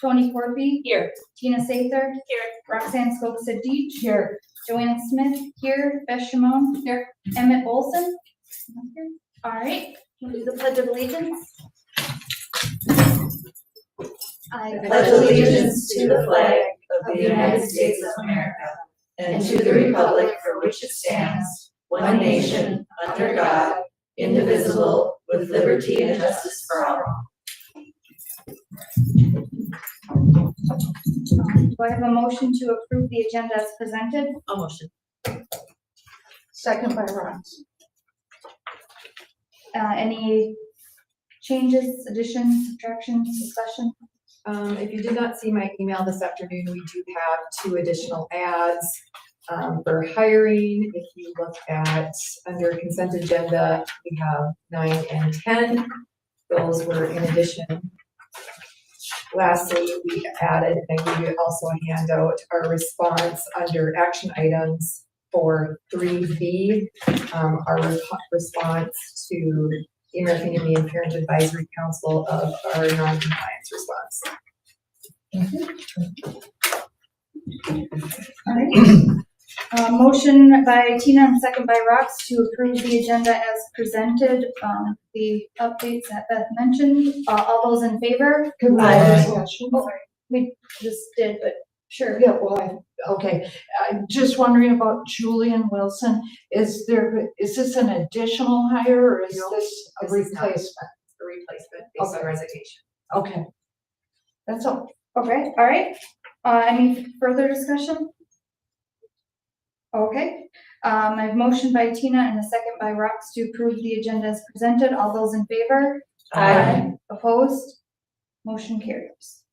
Tony Corby. Here. Tina Sather. Here. Roxanne Stokes Deech. Here. Joanna Smith. Here. Beth Shimon. Here. Emmett Olson. All right. Can we do the Pledge of Allegiance? I pledge allegiance to the flag of the United States of America and to the republic for which it stands, one nation, under God, indivisible, with liberty and justice for all. Do I have a motion to approve the agenda as presented? A motion. Second by Ross. Any changes, additions, subtractions, discussion? If you did not see my email this afternoon, we do have 2 additional ads for hiring. If you look at under consent agenda, we have 9 and 10. Those were in addition. Lastly, we added, and I gave you also a handout, our response under action items for 3B, our response to the American Indian Parent Advisory Council of our non-compliance response. All right. Motion by Tina and second by Rox to approve the agenda as presented. The updates that Beth mentioned. All those in favor? Can we have discussion? Oh, we just did, but sure. Yeah, well, okay. I'm just wondering about Julian Wilson. Is this an additional hire or is this a This is not. replacement? A replacement based on resignation. Okay. That's all. Okay, all right. Any further discussion? Okay. I have motion by Tina and a second by Rox to approve the agenda as presented. All those in favor? Aye. Opposed? Motion carries.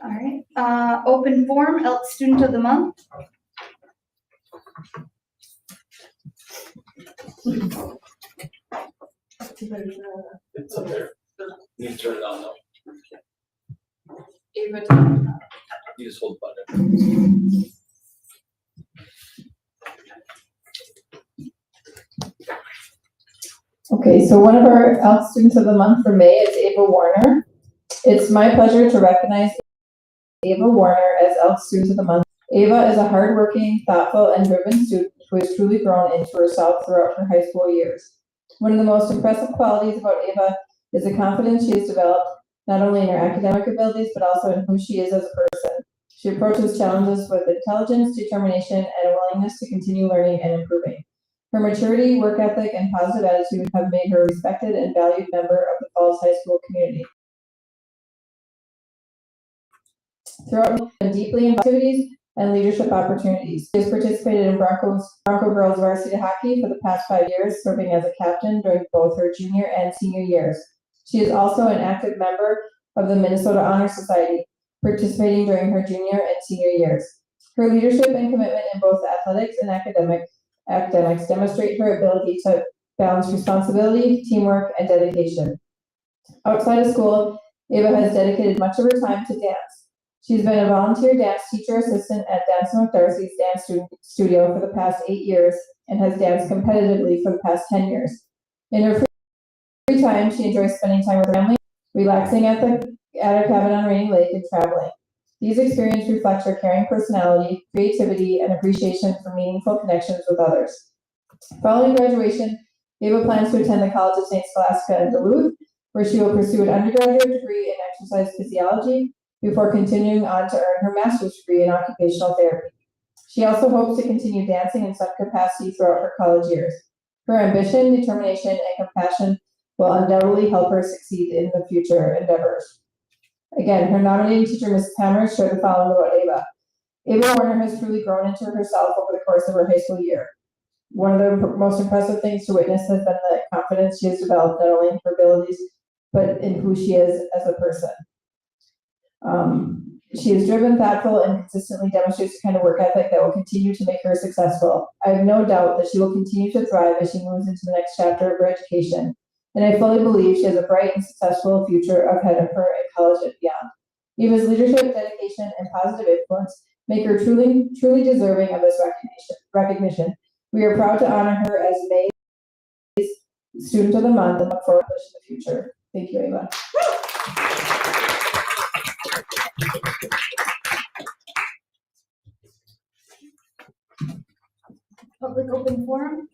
All right. Open forum, Elk Student of the Month. It's up there. You can turn it on though. You just hold the button. Okay, so one of our Elk Students of the Month for May is Ava Warner. It's my pleasure to recognize Ava Warner as Elk Student of the Month. Ava is a hardworking, thoughtful, and driven student who has truly grown into herself throughout her high school years. One of the most impressive qualities about Ava is the confidence she has developed, not only in her academic abilities, but also in who she is as a person. She approaches challenges with intelligence, determination, and a willingness to continue learning and improving. Her maturity, work ethic, and positive attitude have made her a respected and valued member of the Falls High School community. Throughout her deeply involved activities and leadership opportunities, she has participated in Bronco Girls varsity hockey for the past 5 years, serving as a captain during both her junior and senior years. She is also an active member of the Minnesota Honor Society, participating during her junior and senior years. Her leadership and commitment in both athletics and academics demonstrate her ability to balance responsibility, teamwork, and dedication. Outside of school, Ava has dedicated much of her time to dance. She's been a volunteer dance teacher assistant at Dance McDarcy's dance studio for the past 8 years and has danced competitively for the past 10 years. In her free time, she enjoys spending time with her family, relaxing at her cabin on Rainy Lake, and traveling. These experiences reflect her caring personality, creativity, and appreciation for meaningful connections with others. Following graduation, Ava plans to attend the College of St. Scholastica in Duluth, where she will pursue an undergraduate degree in exercise physiology before continuing on to earn her master's degree in occupational therapy. She also hopes to continue dancing in some capacity throughout her college years. Her ambition, determination, and compassion will undoubtedly help her succeed in the future endeavors. Again, her nominating teacher, Ms. Hammers, shared the following about Ava. Ava Warner has truly grown into herself over the course of her high school year. One of the most impressive things to witness has been the confidence she has developed, not only in her abilities, but in who she is as a person. She is driven, thoughtful, and consistently demonstrates the kind of work ethic that will continue to make her successful. I have no doubt that she will continue to thrive as she moves into the next chapter of her education, and I fully believe she has a bright and successful future ahead of her in college and beyond. Eva's leadership, dedication, and positive influence make her truly deserving of this recognition. We are proud to honor her as May's Student of the Month and look forward to the future. Thank you, Ava. public open forum.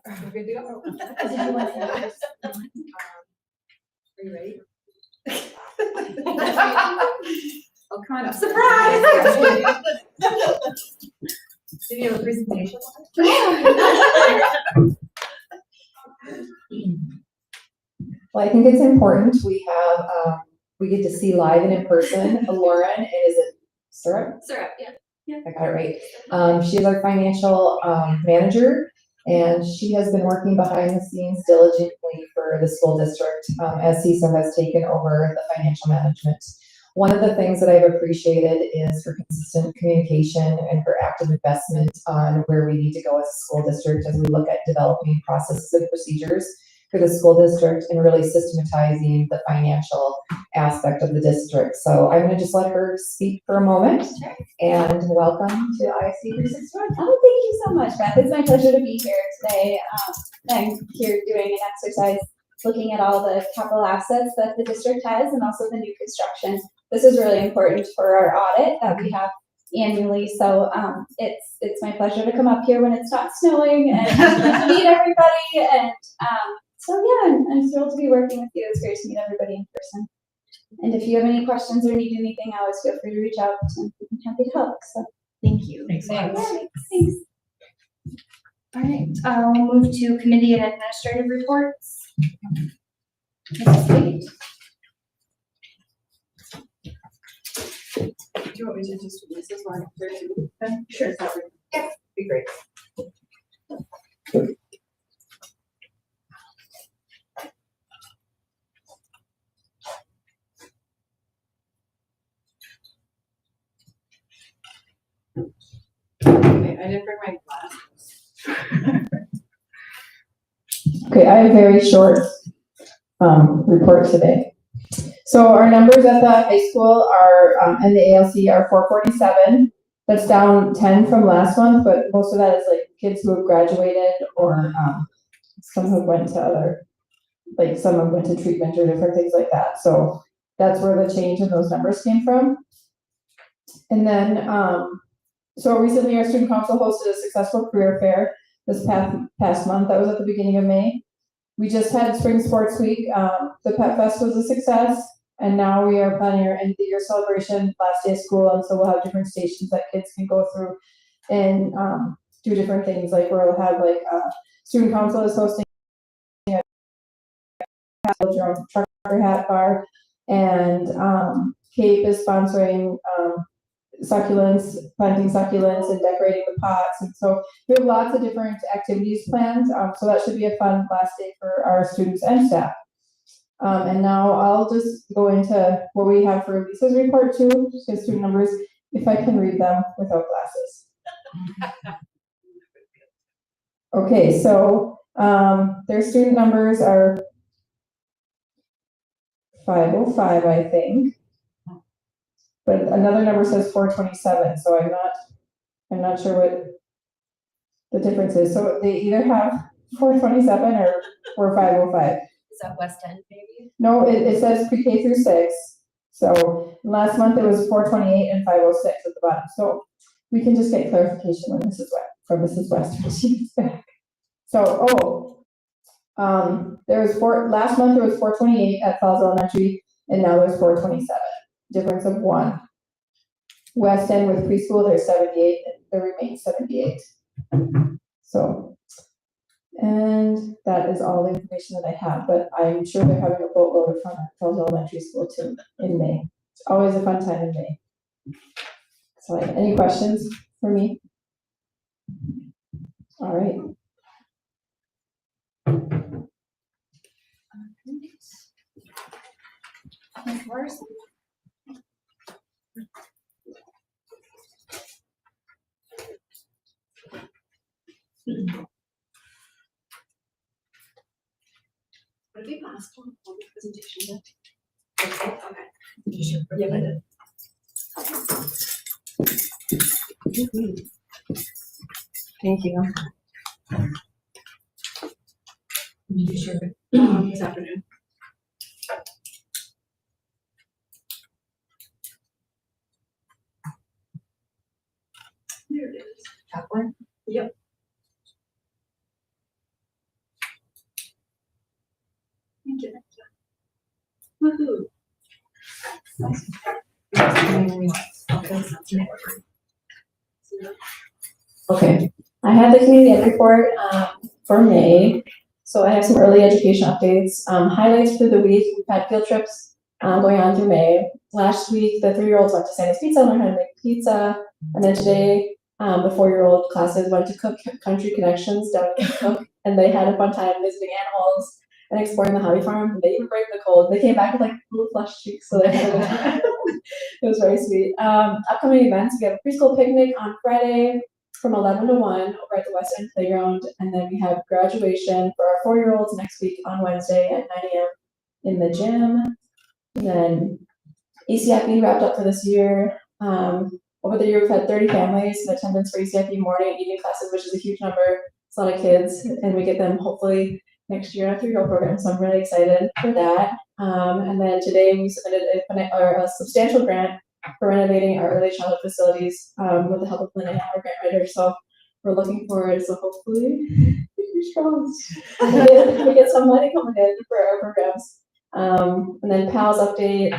We're good to go. Did you want to introduce? Are you ready? Oh, come on. Surprise! Did you have a presentation? Well, I think it's important. We have, we get to see live and in person Lauren, and is it Syrup? Syrup, yeah. I got it right. She is our financial manager, and she has been working behind the scenes diligently for the school district as CISO has taken over the financial management. One of the things that I've appreciated is her consistent communication and her active investment on where we need to go as a school district as we look at developing processes and procedures for the school district and really systematizing the financial aspect of the district. So I'm going to just let her speak for a moment. And welcome to ISD 361. Oh, thank you so much, Beth. It's my pleasure to be here today. I'm here doing an exercise looking at all the capital assets that the district has and also the new construction. This is really important for our audit that we have annually. So it's my pleasure to come up here when it's not snowing and meet everybody. And so yeah, I'm thrilled to be working with you. It's great to meet everybody in person. And if you have any questions or need anything, always feel free to reach out. I'm happy to help. So thank you. Thanks. Thanks. All right, we'll move to committee and administrative reports. Mrs. Lee? Do you want me to just, this is one, sure, is that right? Yeah, be great. Okay, I didn't bring my glasses. Okay, I have a very short report today. So our numbers at the high school are, and the ALC are 447. That's down 10 from last month, but most of that is like kids who have graduated or some who went to other, like some have went to treatment or different things like that. So that's where the change in those numbers came from. And then, so recently our student council hosted a successful career fair this past month. That was at the beginning of May. We just had Spring Sports Week. The Pet Fest was a success, and now we are planning our end of the year celebration, last day of school, and so we'll have different stations that kids can go through and do different things. Like we'll have like student council is hosting a trucker hat bar, and CAPE is sponsoring succulents, planting succulents and decorating the pots. And so we have lots of different activities planned. So that should be a fun last day for our students and staff. And now I'll just go into what we have for Lisa's report too, just the student numbers, if I can read them without glasses. Okay, so their student numbers are 505, I think. But another number says 427, so I'm not sure what the difference is. So they either have 427 or 505. Is that West End maybe? No, it says pre-K through 6. So last month it was 428 and 506 at the bottom. So we can just get clarification when from Mrs. West when she gets back. So there was last month there was 428 at Falls Elementary, and now there's 427. Difference of 1. West End with preschool, there's 78, and there remains 78. So, and that is all the information that I have, but I'm sure they're having a boatload of fun at Falls Elementary School too in May. It's always a fun time in May. So, any questions for me? All right. Would it be possible to hold the presentation? Okay. Yeah, I did. Thank you. This afternoon. Kathleen? Woohoo. Okay, I have the community ed report, for May. So I have some early education updates, highlights for the week. We've had field trips, going on through May. Last week, the 3-year-olds went to Santa's Pizza and learned how to make pizza. And then today, the 4-year-old classes went to Cook Country Connections down in Cook, and they had a fun time visiting animals and exploring the hobby farm. They even braved the cold. They came back with like little flushed cheeks, so they had a good time. It was very sweet. Upcoming events, we have a preschool picnic on Friday from 11 to 1 over at the West End Playground, and then we have graduation for our 4-year-olds next week on Wednesday at 9 a.m. in the gym. And then ECFE wrapped up for this year. Over the year, we've had 30 families in attendance for ECFE morning and evening classes, which is a huge number. It's a lot of kids, and we get them hopefully next year in our 3-year-old program, so I'm really excited for that. And then today we submitted a substantial grant for renovating our early childhood facilities with the help of Linda, our grant writer. So we're looking forward. So hopefully, fingers crossed, we get some money coming in for our programs. And then PALS update.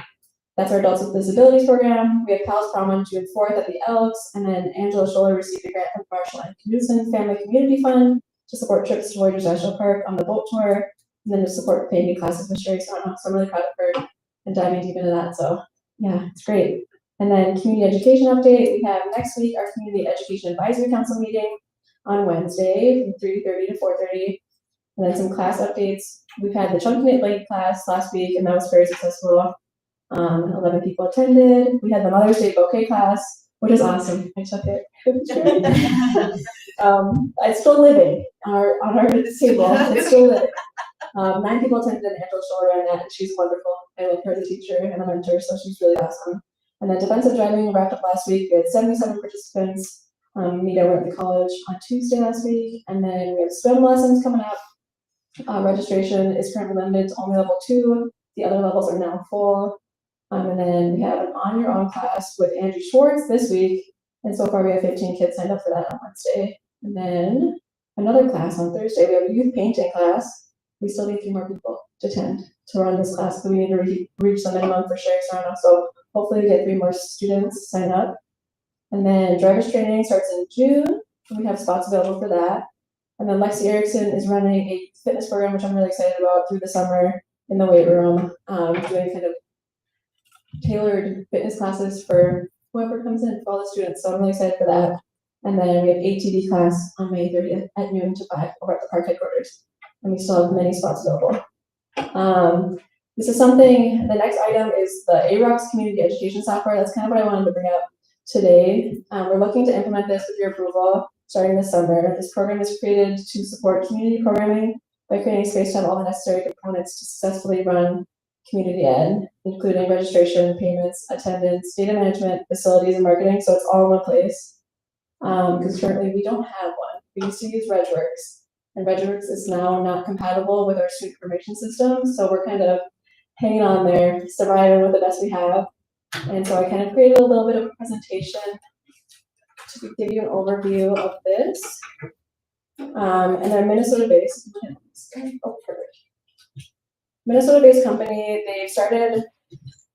That's our Adults with Disabilities program. We have PALS prom on June 4th at the Elks, and then Angela Scholler received a grant from Marshall and Knudsen Family Community Fund to support trips to Warriors National Park on the boat tour, and then to support painting classes with Sherry Sarno. So I'm really proud of her and diving deep into that. So yeah, it's great. And then community education update. We have next week our Community Education Advisory Council meeting on Wednesday from 3:30 to 4:30. And then some class updates. We've had the Chunky Knit Blanket class last week, and that was very successful. 11 people attended. We had the Mother's Day bouquet class, which is awesome. I took it. It's still living on our table. It's still living. 9 people attended, and Angela Scholler ran that, and she's wonderful. I like her as a teacher and a mentor, so she's really awesome. And then defensive driving wrapped up last week. We had 77 participants meet over at the college on Tuesday last week, and then we have swim lessons coming up. Registration is currently limited to only level 2. The other levels are now full. And then we have an on your own class with Angie Schwartz this week. And so far we have 15 kids signed up for that on Wednesday. And then another class on Thursday. We have a youth painting class. We still need 3 more people to attend to run this class, but we need to reach the minimum for Sherry Sarno. So hopefully we get 3 more students sign up. And then driver's training starts in June. And we have spots available for that. And then Lexi Erickson is running a fitness program, which I'm really excited about, through the summer in the weight room, doing kind of tailored fitness classes for whoever comes in, for all the students. So I'm really excited for that. And then we have ATV class on May 30th at noon to 5 over at the park headquarters. And we still have many spots available. This is something, the next item is the AROX community education software. That's kind of what I wanted to bring up today. We're looking to implement this with your approval starting this summer. This program is created to support community programming by creating space to have all the necessary components to successfully run community ed, including registration, payments, attendance, data management, facilities, and marketing. So it's all in one place. Because currently we don't have one. We used to use RegWorks, and RegWorks is now not compatible with our student information system. So we're kind of hanging on there, surviving with the best we have. And so I kind of created a little bit of a presentation to give you an overview of this. And they're Minnesota-based. Oh, perfect. Minnesota-based company. They started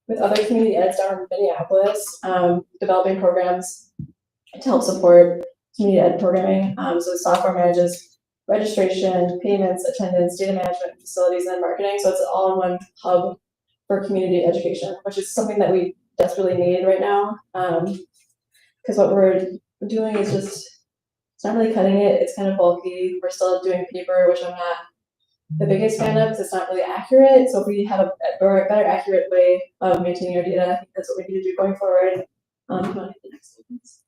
with other community eds down in Minneapolis, developing programs to help support community ed programming. So the software manages registration, payments, attendance, data management, facilities, and marketing. So it's all in one hub for community education, which is something that we desperately need right now. Because what we're doing is just, it's not really cutting it. It's kind of bulky. We're still doing paper, which I'm not the biggest fan of because it's not really accurate. So if we have a better accurate way of maintaining our data, I think that's what we need to do going forward. If you want to hit the next sentence.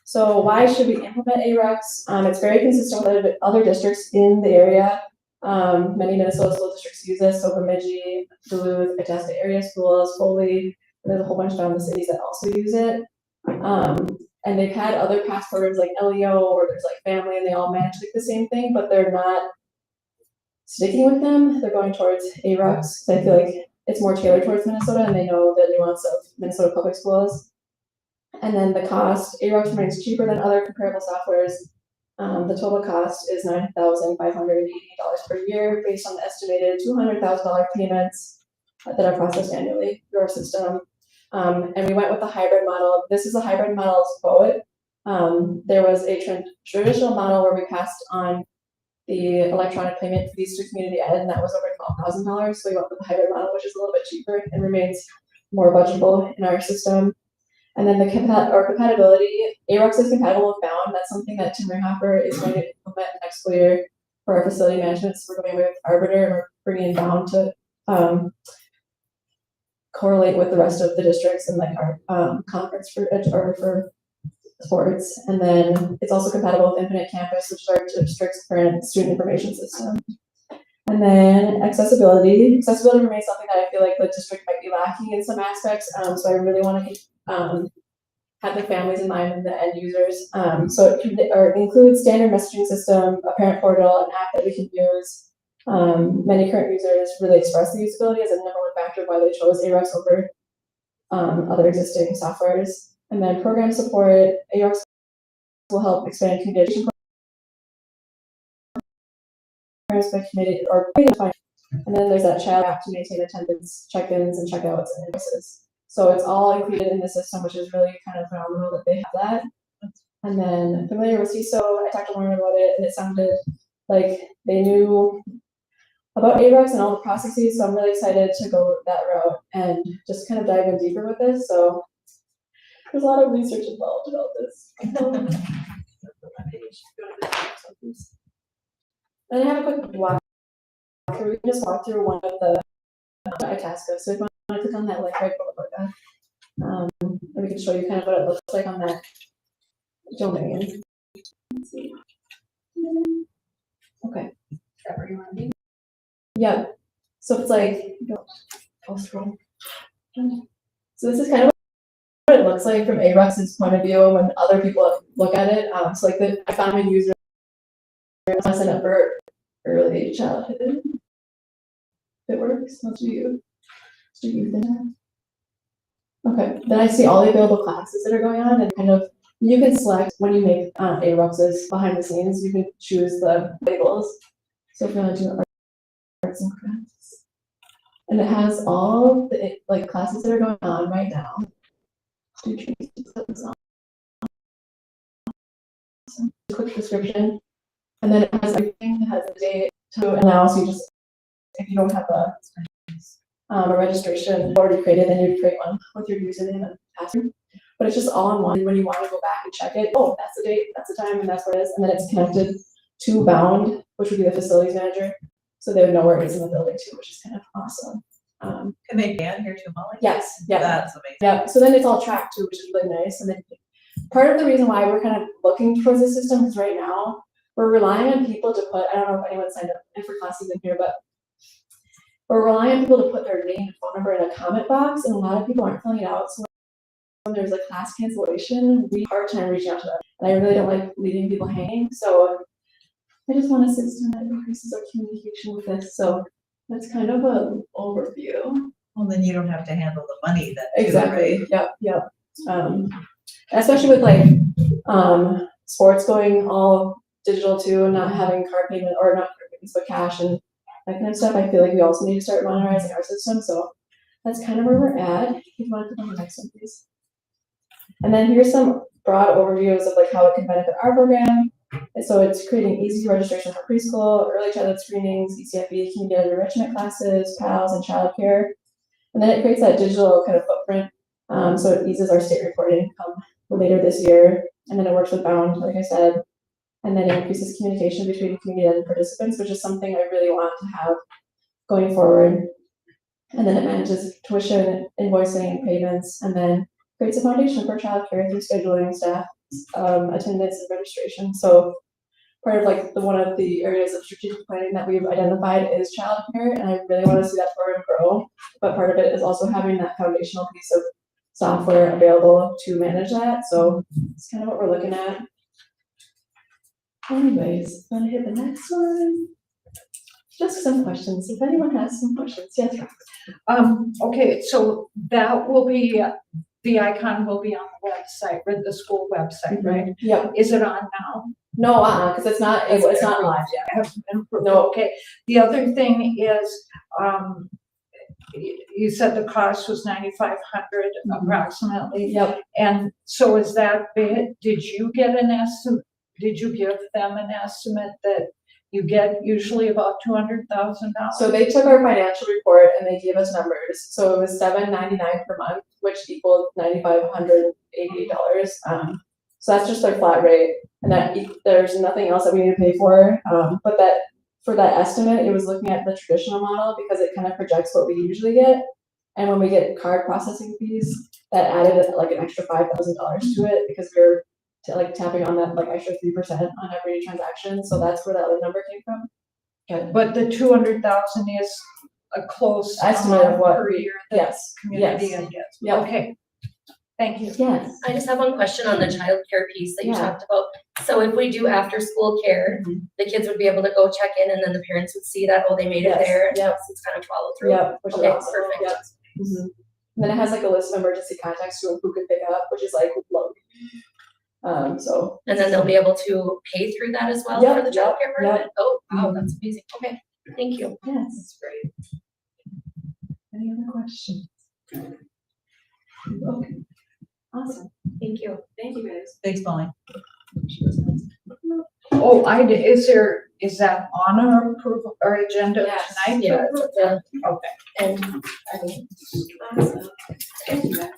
So why should we implement AROX? It's very consistent with other districts in the area. Many Minnesota school districts use this. So Bemidji, Duluth, Itasca area schools, Foley. There's a whole bunch down in the cities that also use it. And they've had other past programs like LEO or there's like family, and they all manage like the same thing, but they're not sticking with them. They're going towards AROX. So I feel like it's more tailored towards Minnesota, and they know the nuance of Minnesota public schools. And then the cost, AROX remains cheaper than other comparable softwares. The total cost is $9,580 per year based on the estimated $200,000 payments that are processed annually through our system. And we went with the hybrid model. This is a hybrid model quote. There was a traditional model where we passed on the electronic payment fees to community ed, and that was over $12,000. So we went with the hybrid model, which is a little bit cheaper and remains more budgetable in our system. And then the compatibility, AROX is compatible with Bound. That's something that Tim Ringhoffer is going to implement next school year for our facility management. So we're going with Arbiter and we're bringing Bound to correlate with the rest of the districts and like our conference for sports. And then it's also compatible with Infinite Campus, which is our district's current student information system. And then accessibility. Accessibility remains something that I feel like the district might be lacking in some aspects. So I really want to have the families in mind and the end users. So it includes standard messaging system, a parent portal, an app that we can use. Many current users really express the usability as a number one factor why they chose AROX over other existing softwares. And then program support, AROX will help expand communication programs by committee or. And then there's that child app to maintain attendance, check-ins, and checkouts and invoices. So it's all included in the system, which is really kind of phenomenal that they have that. And then familiar with CISO, I talked to Lauren about it, and it sounded like they knew about AROX and all the processes. So I'm really excited to go that route and just kind of dive in deeper with this. So there's a lot of research involved about this. And I have a quick walk through. We can just walk through one of the Itasca. So if you want to click on that link right below that, and we can show you kind of what it looks like on that domain. Let's see. Okay. Yeah. So it's like, I'll scroll. So this is kind of what it looks like from AROX's point of view when other people look at it. So like I found my user sign up for early childhood. If it works, let's do you. Okay, then I see all the available classes that are going on, and kind of you can select when you make AROX's behind the scenes. You can choose the labels. So if you want to do arts and crafts, and it has all the like classes that are going on right now. Quick description, and then it has everything. It has the date to announce. You just if you don't have a registration already created, then you create one with your username and password. But it's just all in one. When you want to go back and check it, oh, that's the date, that's the time, and that's where it is. And then it's connected to Bound, which would be the facilities manager. So they would know where it is in the building too, which is kind of awesome. Can they ban here too, Molly? Yes, yeah. That's amazing. Yeah, so then it's all tracked too, which is really nice. And then part of the reason why we're kind of looking towards this system is right now we're relying on people to put, I don't know if anyone signed up for classes in here, but we're relying on people to put their name and phone number in a comment box, and a lot of people aren't filling it out. So when there's a class cancellation, we have a hard time reaching out to them. And I really don't like leaving people hanging. So I just want a system that increases our communication with this. So that's kind of an overview. Well, then you don't have to handle the money that. Exactly. Yep. Especially with like sports going all digital too, and not having card payment or not card payments but cash and that kind of stuff. I feel like we also need to start monetizing our system. So that's kind of where we're at. If you want to click on the next one, please. And then here's some broad overviews of like how it can benefit our program. And so it's creating easy registration for preschool, early childhood screenings, ECFE, community enrichment classes, PALS, and childcare. And then it creates that digital kind of footprint. So it eases our state reporting later this year. And then it works with Bound, like I said. And then it increases communication between community and participants, which is something I really want to have going forward. And then it manages tuition, invoicing, and payments, and then creates a foundation for childcare through scheduling, staff, attendance, and registration. So part of like one of the areas of strategic planning that we've identified is childcare, and I really want to see that program grow. But part of it is also having that foundational piece of software available to manage that. So it's kind of what we're looking at. Anyways, I'm gonna hit the next one. Just some questions. If anyone has some questions, yes. Okay, so that will be the icon will be on the website, or the school website, right? Yep. Is it on now? No, because it's not live yet. Hasn't been approved. No. Okay, the other thing is, you said the cost was 9,500 approximately. Yep. And so is that big? Did you get an estimate? Did you give them an estimate that you get usually about $200,000? So they took our financial report and they gave us numbers. So it was $799 per month, which equaled $9,588. So that's just their flat rate, and that there's nothing else that we need to pay for. But that for that estimate, it was looking at the traditional model because it kind of projects what we usually get. And when we get card processing fees, that added like an extra $5,000 to it because we were tapping on that like extra 3% on every transaction. So that's where that other number came from. But the 200,000 is a close Estimate of amount what per we- year that Yes. community Yes. gets. Yep. Okay, thank you. Yes. I just have one question on the childcare piece that you Yeah. talked about. So if we do after school care, the kids would be able to go check in and then the parents would see that, oh, they made it Yes. there. Yep. So it's kind of follow through. Yep. Which is Okay, awesome. perfect. Yep. Mhm. And then it has like a list of emergency contacts to who could pick up, which is like low. So And then they'll be able to pay through that as well Yep, for the yep, childcare part of yep. it? Oh, wow, that's amazing. Okay, thank you. yes, it's great. Any other questions? Okay. Awesome. Thank you. Thank you guys. Thanks, Molly. Oh, is that on our approval, our agenda Yes. tonight? Yeah, it's Okay. and I mean, awesome. Thank you guys.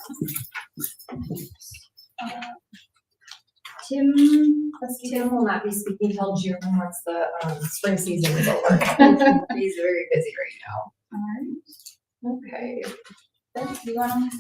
Tim will not be speaking. He told June once the spring season is over. He's very busy right now. All right. Okay. Do you want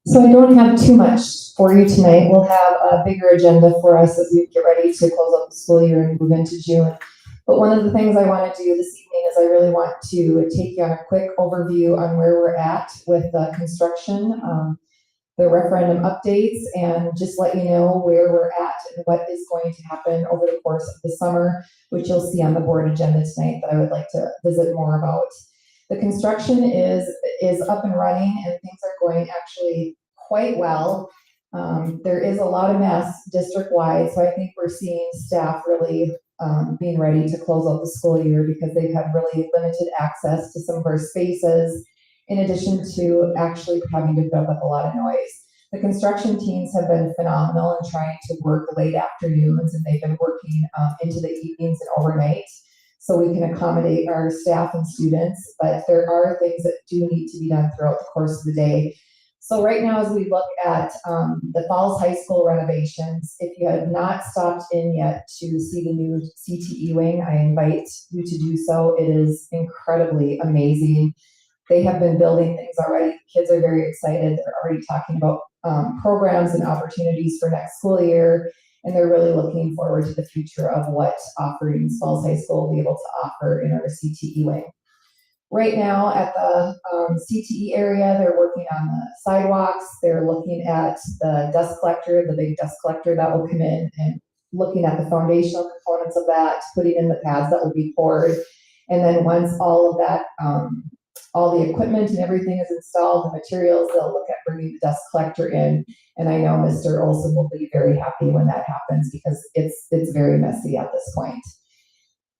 So I don't have too much for you tonight. We'll have a bigger agenda for us as we get ready to close out the school year and move into June. But one of the things I want to do this evening is I really want to take you on a quick overview on where we're at with the construction, the referendum updates, and just let you know where we're at and what is going to happen over the course of the summer, which you'll see on the board agenda tonight that I would like to visit more about. The construction is up and running and things are going actually quite well. There is a lot of mess district-wide, so I think we're seeing staff really being ready to close out the school year because they've had really limited access to some of our spaces, in addition to actually having to put up with a lot of noise. The construction teams have been phenomenal in trying to work late afternoons, and they've been working into the evenings and overnight, so we can accommodate our staff and students, but there are things that do need to be done throughout the course of the day. So right now, as we look at the Falls High School renovations, if you have not stopped in yet to see the new CTE wing, I invite you to do so. It is incredibly amazing. They have been building things already. Kids are very excited. They're already talking about programs and opportunities for next school year. And they're really looking forward to the future of what offerings Falls High School will be able to offer in our CTE wing. Right now at the CTE area, they're working on the sidewalks. They're looking at the dust collector, the big dust collector that will come in, and looking at the foundational components of that, putting in the pads that will be poured. And then once all of that, all the equipment and everything is installed, the materials, they'll look at bringing the dust collector in. And I know Mr. Olson will be very happy when that happens because it's very messy at this point.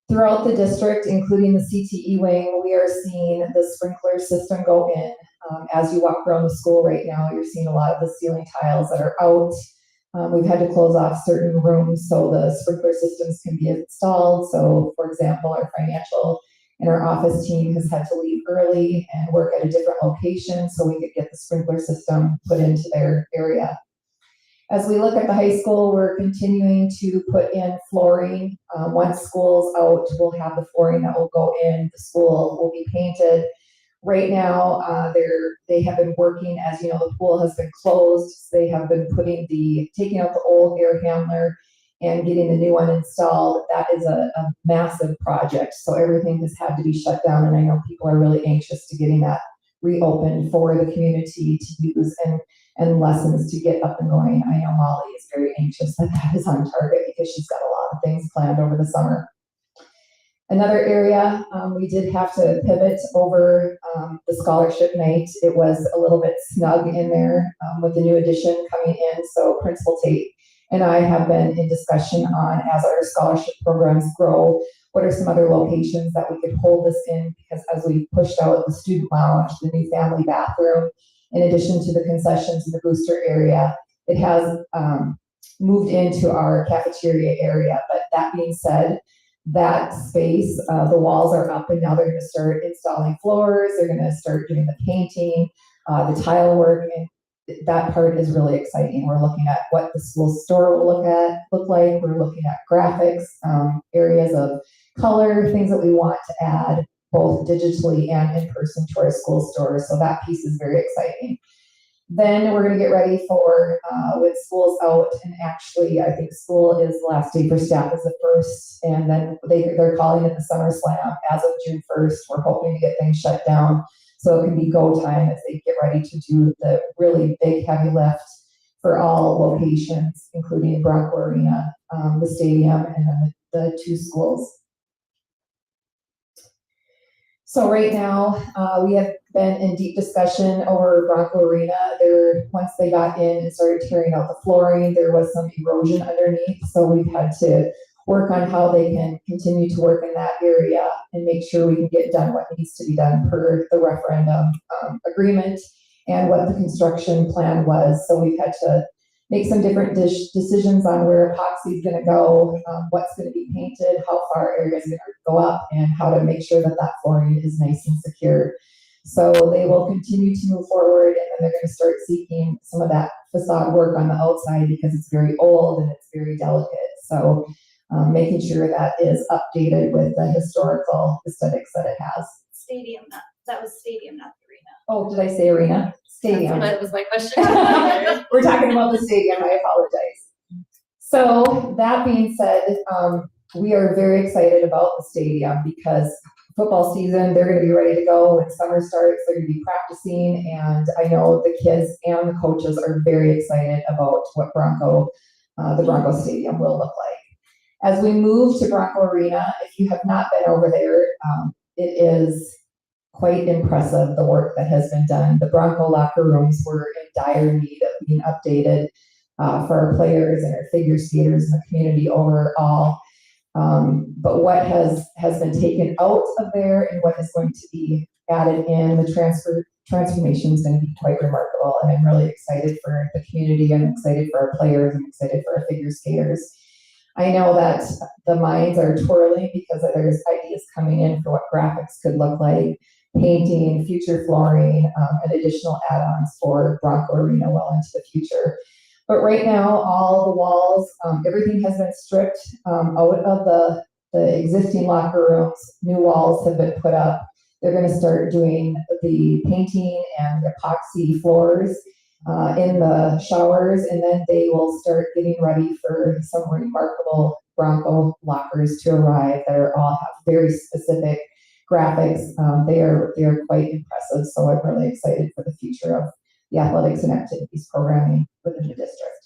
Throughout the district, including the CTE wing, we are seeing the sprinkler system go in. As you walk around the school right now, you're seeing a lot of the ceiling tiles that are out. We've had to close off certain rooms so the sprinkler systems can be installed. So, for example, our financial and our office team has had to leave early and work at a different location so we could get the sprinkler system put into their area. As we look at the high school, we're continuing to put in flooring. Once school's out, we'll have the flooring that will go in. The school will be painted. Right now, they have been working, as you know, the pool has been closed. They have been taking out the old air handler and getting the new one installed. That is a massive project. So everything has had to be shut down, and I know people are really anxious to getting that reopened for the community to use and lessons to get up and going. I know Molly is very anxious that that is on target because she's got a lot of things planned over the summer. Another area, we did have to pivot over the scholarship night. It was a little bit snug in there with the new addition coming in. So Principal Tate and I have been in discussion on, as our scholarship programs grow, what are some other locations that we could hold this in, because as we pushed out the student lounge, the new family bathroom, in addition to the concessions in the booster area, it has moved into our cafeteria area. But that being said, that space, the walls are up, and now they're going to start installing floors. They're going to start doing the painting, the tile work, and that part is really exciting. We're looking at what the school store will look like. We're looking at graphics, areas of color, things that we want to add both digitally and in person to our school store. So that piece is very exciting. Then we're going to get ready for with schools out, and actually I think school is the last day for staff is the 1st, and then they're calling it the Summer Slam as of June 1st. We're hoping to get things shut down so it can be go time as they get ready to do the really big heavy lift for all locations, including Bronco Arena, the stadium, and then the 2 schools. So right now, we have been in deep discussion over Bronco Arena. Once they got in and started tearing out the flooring, there was some erosion underneath. So we've had to work on how they can continue to work in that area and make sure we can get done what needs to be done per the referendum agreement and what the construction plan was. So we've had to make some different decisions on where epoxy is going to go, what's going to be painted, how far areas are going to go up, and how to make sure that that flooring is nice and secure. So they will continue to move forward, and then they're going to start seeking some of that facade work on the outside because it's very old and it's very delicate. So making sure that is updated with the historical aesthetics that it has. Stadium, that was stadium, not the arena. Oh, did I say arena? Stadium. That was my question. We're talking about the stadium, I apologize. So that being said, we are very excited about the stadium because football season, they're going to be ready to go. When summer starts, they're going to be practicing, and I know the kids and the coaches are very excited about what the Bronco Stadium will look like. As we move to Bronco Arena, if you have not been over there, it is quite impressive, the work that has been done. The Bronco locker rooms were in dire need of being updated for our players and our figure skaters in the community overall. But what has been taken out of there and what is going to be added in, the transformation is going to be quite remarkable. And I'm really excited for the community. I'm excited for our players. I'm excited for our figure skaters. I know that the minds are twirling because there's ideas coming in for what graphics could look like, painting, future flooring, and additional add-ons for Bronco Arena well into the future. But right now, all the walls, everything has been stripped out of the existing locker rooms. New walls have been put up. They're going to start doing the painting and epoxy floors in the showers, and then they will start getting ready for some remarkable Bronco lockers to arrive that all have very specific graphics. They are quite impressive. So I'm really excited for the future of the athletics and activities programming within the district.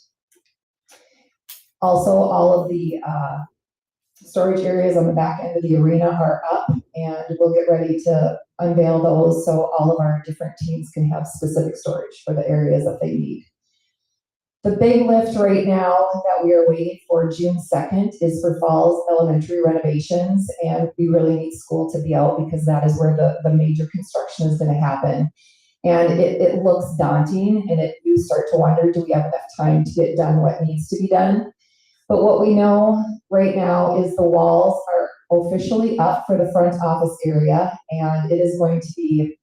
Also, all of the storage areas on the back end of the arena are up, and we'll get ready to unveil those so all of our different teams can have specific storage for the areas that they need. The big lift right now that we are waiting for June 2nd is for Falls Elementary renovations, and we really need school to be out because that is where the major construction is going to happen. And it looks daunting, and you start to wonder, do we have enough time to get done what needs to be done? But what we know right now is the walls are officially up for the front office area, and it is going to be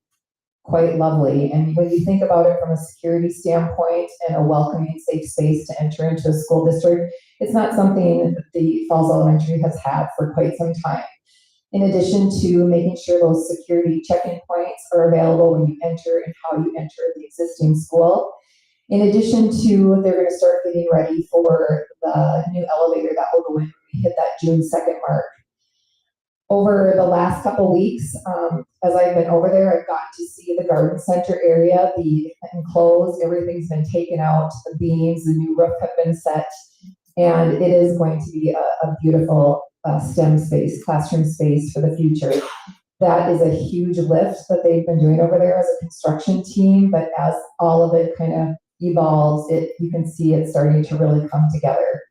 quite lovely. And when you think about it from a security standpoint and a welcoming, safe space to enter into a school district, it's not something that the Falls Elementary has had for quite some time. In addition to making sure those security check-in points are available when you enter and how you enter the existing school. In addition to, they're going to start getting ready for the new elevator that will go in when we hit that June 2nd mark. over the last couple weeks, as I've been over there, I've gotten to see the garden center area be enclosed. Everything's been taken out, the beams, the new roof have been set, and it is going to be a beautiful STEM space, classroom space for the future. That is a huge lift that they've been doing over there as a construction team, but as all of it kind of evolves, you can see it starting to really come together.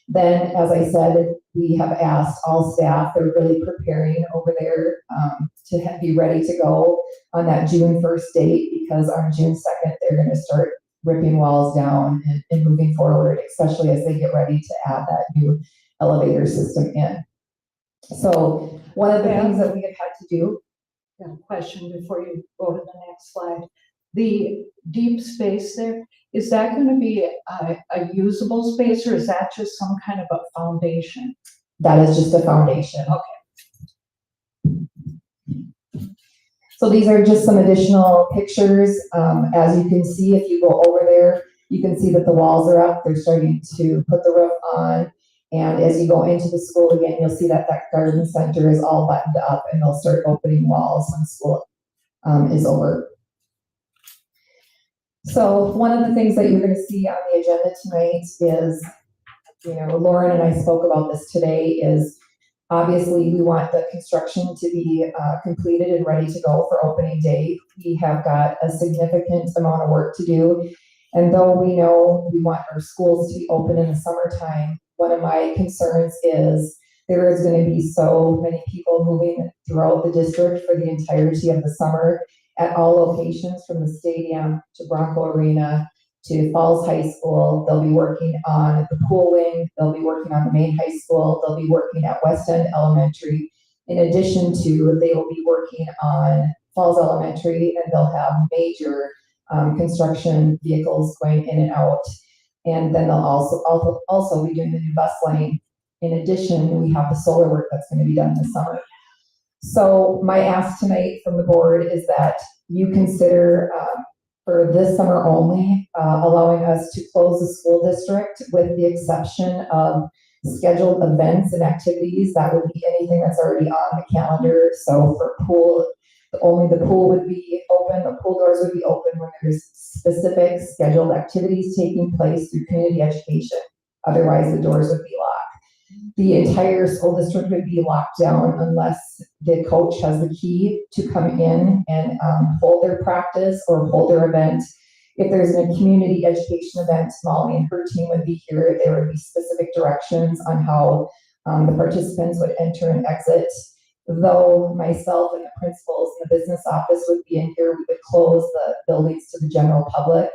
Then, as I said, we have asked all staff, they're really preparing over there to be ready to go on that June 1st date, because on June 2nd, they're going to start ripping walls down and moving forward, especially as they get ready to add that new elevator system in. So one of the things that we have had to do. Got a question before you go to the next slide. The deep space there, is that going to be a usable space, or is that just some kind of a foundation? That is just a foundation. Okay. So these are just some additional pictures. As you can see, if you go over there, you can see that the walls are up. They're starting to put the roof on. And as you go into the school again, you'll see that that garden center is all buttoned up, and they'll start opening walls when school is over. So one of the things that you're going to see on the agenda tonight is, Lauren and I spoke about this today, is obviously we want the construction to be completed and ready to go for opening day. We have got a significant amount of work to do. And though we know we want our schools to be open in the summertime, one of my concerns is there is going to be so many people moving throughout the district for the entirety of the summer at all locations, from the stadium to Bronco Arena to Falls High School. They'll be working on the pool wing. They'll be working on the main high school. They'll be working at West End Elementary. In addition to, they will be working on Falls Elementary, and they'll have major construction vehicles going in and out. And then they'll also be doing the new bus lane. In addition, we have the solar work that's going to be done this summer. So my ask tonight from the board is that you consider for this summer only, allowing us to close the school district with the exception of scheduled events and activities. That would be anything that's already on the calendar. So for pool, only the pool would be open, the pool doors would be open when there's specific scheduled activities taking place through community education. Otherwise, the doors would be locked. The entire school district would be locked down unless the coach has the key to come in and hold their practice or hold their event. If there's a community education event, Molly and her team would be here. There would be specific directions on how the participants would enter and exit. Though myself and the principals in the business office would be in here, we would close the buildings to the general public,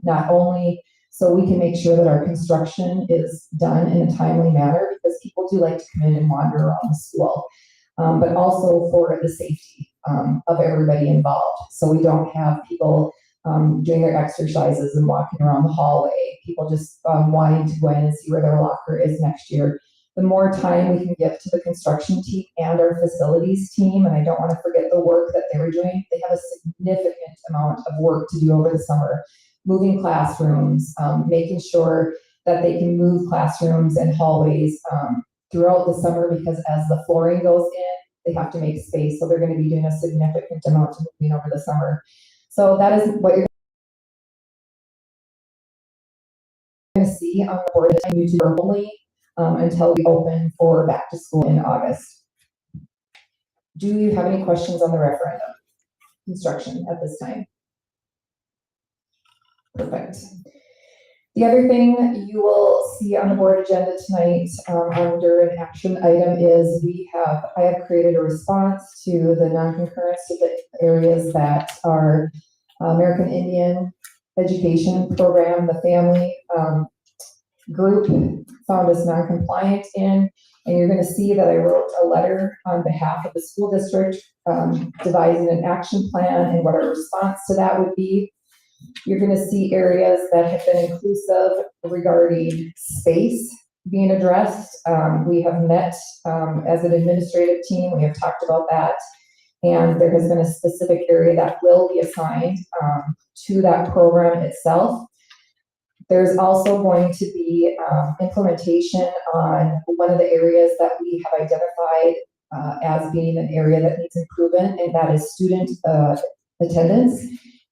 not only so we can make sure that our construction is done in a timely manner, because people do like to come in and wander around the school, but also for the safety of everybody involved. So we don't have people doing their exercises and walking around the hallway, people just wanting to go in and see where their locker is next year. The more time we can give to the construction team and our facilities team, and I don't want to forget the work that they're doing, they have a significant amount of work to do over the summer. Moving classrooms, making sure that they can move classrooms and hallways throughout the summer, because as the flooring goes in, they have to make space. So they're going to be doing a significant amount of moving over the summer. So that is what you're going to see on the board verbally until we open for back to school in August. Do you have any questions on the referendum construction at this time? Perfect. The other thing you will see on the board agenda tonight under an action item is I have created a response to the non-concurrence to the areas that are American Indian Education Program, the family group found us non-compliant in, and you're going to see that I wrote a letter on behalf of the school district devising an action plan and what our response to that would be. You're going to see areas that have been inclusive regarding space being addressed. We have met as an administrative team, we have talked about that, and there has been a specific area that will be assigned to that program itself. There's also going to be implementation on one of the areas that we have identified as being an area that needs improvement, and that is student attendance.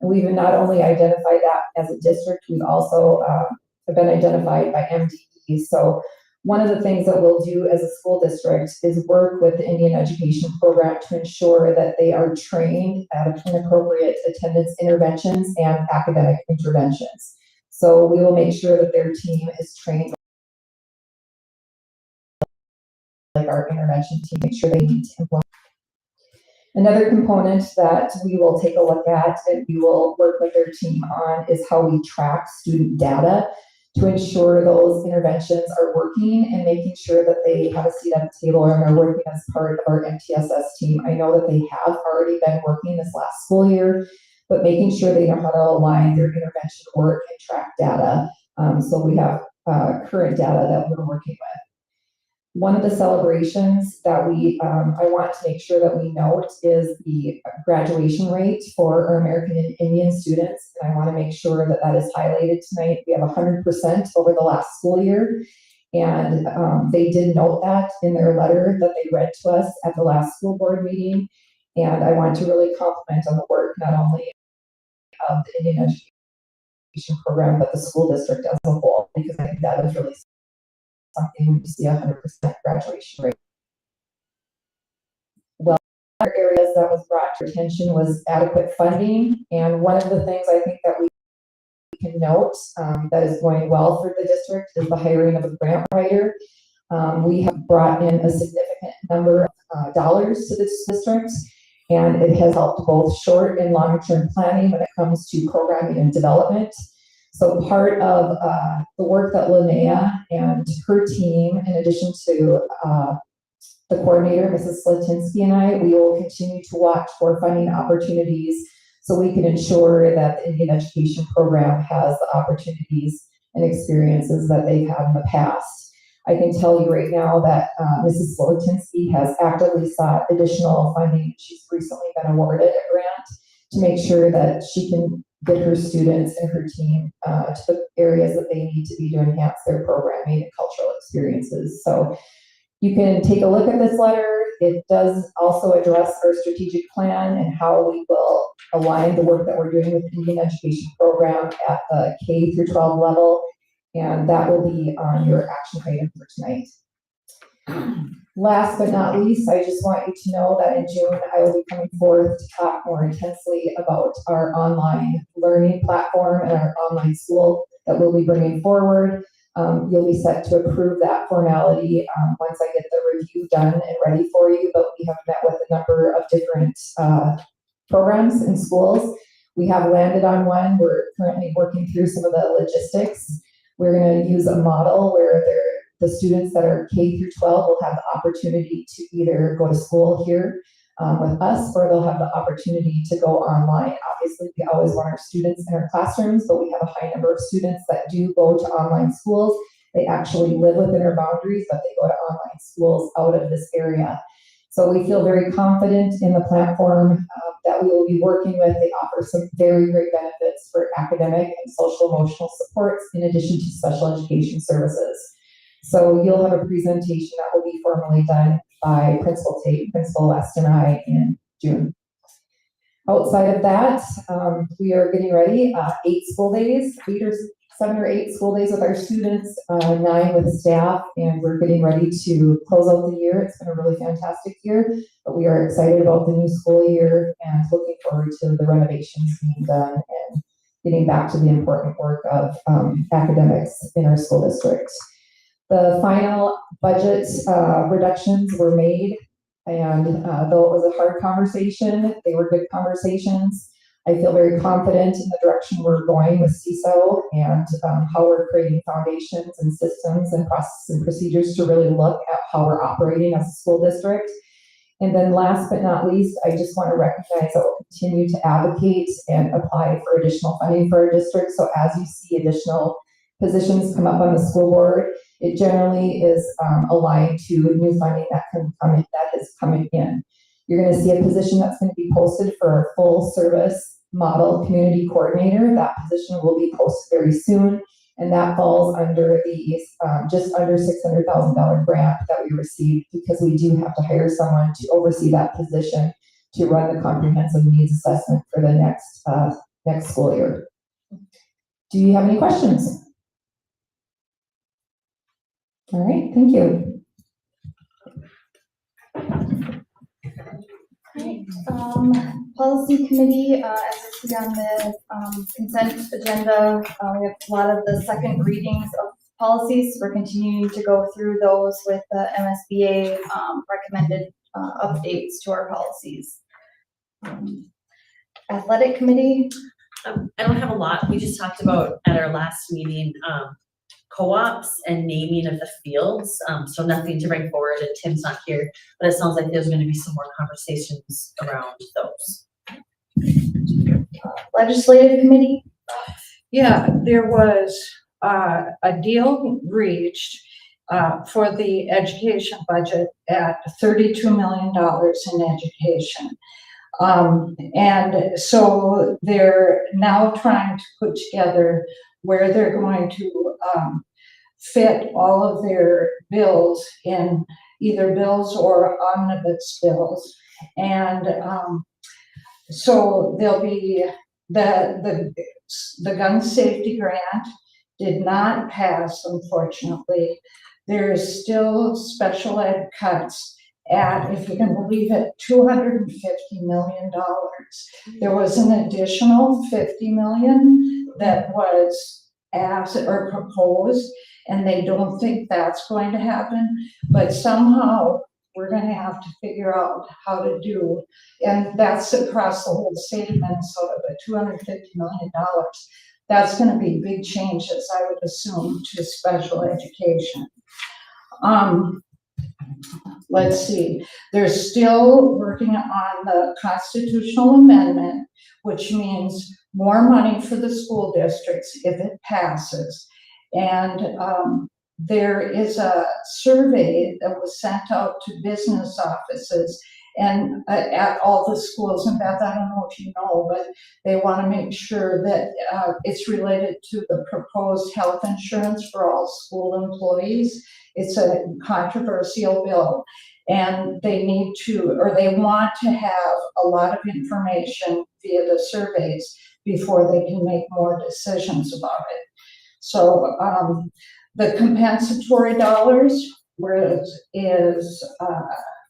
And we've not only identified that as a district, we've also have been identified by MDE. So one of the things that we'll do as a school district is work with the Indian Education Program to ensure that they are trained at appropriate attendance interventions and academic interventions. So we will make sure that their team is trained like our intervention team, make sure they need to implement. Another component that we will take a look at and we will work with their team on is how we track student data to ensure those interventions are working and making sure that they have a seat at the table and are working as part of our MTSS team. I know that they have already been working this last school year, but making sure they know how to align their intervention work and track data. So we have current data that we're working with. One of the celebrations that I want to make sure that we note is the graduation rate for our American and Indian students. And I want to make sure that that is highlighted tonight. We have 100% over the last school year. And they did note that in their letter that they read to us at the last school board meeting. And I want to really compliment on the work, not only of the Indian Education Program, but the school district as a whole, because I think that is really something when you see 100% graduation rate. Well, other areas that was brought to attention was adequate funding. And one of the things I think that we can note that is going well for the district is the hiring of a grant writer. We have brought in a significant number of dollars to this district, and it has helped both short and long-term planning when it comes to programming and development. So part of the work that Linnea and her team, in addition to the coordinator, Mrs. Slatinsky, and I, we will continue to watch for funding opportunities so we can ensure that the Indian Education Program has the opportunities and experiences that they've had in the past. I can tell you right now that Mrs. Slatinsky has actively sought additional funding. She's recently been awarded a grant to make sure that she can get her students and her team to the areas that they need to be to enhance their programming and cultural experiences. So you can take a look at this letter. It does also address our strategic plan and how we will align the work that we're doing with the Indian Education Program at the K through 12 level. And that will be on your action item for tonight. Last but not least, I just want you to know that in June, I will be coming forth to talk more intensely about our online learning platform and our online school that we'll be bringing forward. You'll be set to approve that formality once I get the review done and ready for you, but we have met with a number of different programs in schools. We have landed on one. We're currently working through some of the logistics. We're going to use a model where the students that are K through 12 will have the opportunity to either go to school here with us, or they'll have the opportunity to go online. Obviously, we always want our students in our classrooms, but we have a high number of students that do go to online schools. They actually live within our boundaries, but they go to online schools out of this area. So we feel very confident in the platform that we will be working with. They offer some very great benefits for academic and social emotional supports in addition to special education services. So you'll have a presentation that will be formally done by Principal Tate, Principal West, and I in June. Outside of that, we are getting ready, 8 school days, 7 or 8 school days with our students, 9 with staff, and we're getting ready to close out the year. It's been a really fantastic year, but we are excited about the new school year and looking forward to the renovations being done and getting back to the important work of academics in our school district. The final budget reductions were made, and though it was a hard conversation, they were good conversations. I feel very confident in the direction we're going with CISO and how we're creating foundations and systems and processes and procedures to really look at how we're operating as a school district. And then last but not least, I just want to recognize that we'll continue to advocate and apply for additional funding for our district. So as you see additional positions come up on the school board, it generally is aligned to new funding that is coming in. You're going to see a position that's going to be posted for a full service model community coordinator. That position will be posted very soon. And that falls under the, just under $600,000 grant that we received, because we do have to hire someone to oversee that position to run the comprehensive needs assessment for the next school year. Do you have any questions? All right, thank you. Policy committee, as you see on the consent agenda, we have a lot of the second readings of policies. We're continuing to go through those with the MSBA recommended updates to our policies. Athletic committee. I don't have a lot. We just talked about at our last meeting, co-ops and naming of the fields. So nothing to bring forward, and Tim's not here, but it sounds like there's going to be some more conversations around those. Legislative committee. Yeah, there was a deal reached for the education budget at $32 million in education. And so they're now trying to put together where they're going to fit all of their bills in either bills or omnibus bills. And so there'll be the gun safety grant did not pass, unfortunately. There's still special ed cuts at, if you can believe it, $250 million. There was an additional $50 million that was asked or proposed, and they don't think that's going to happen, but somehow we're going to have to figure out how to do, and that's across the whole state of Minnesota, but $250 million. That's going to be big changes, I would assume, to special education. Let's see, they're still working on the constitutional amendment, which means more money for the school districts if it passes. And there is a survey that was sent out to business offices and at all the schools. And Beth, I don't know if you know, but they want to make sure that it's related to the proposed health insurance for all school employees. It's a controversial bill, and they need to, or they want to have a lot of information via the surveys before they can make more decisions about it. So the compensatory dollars, where is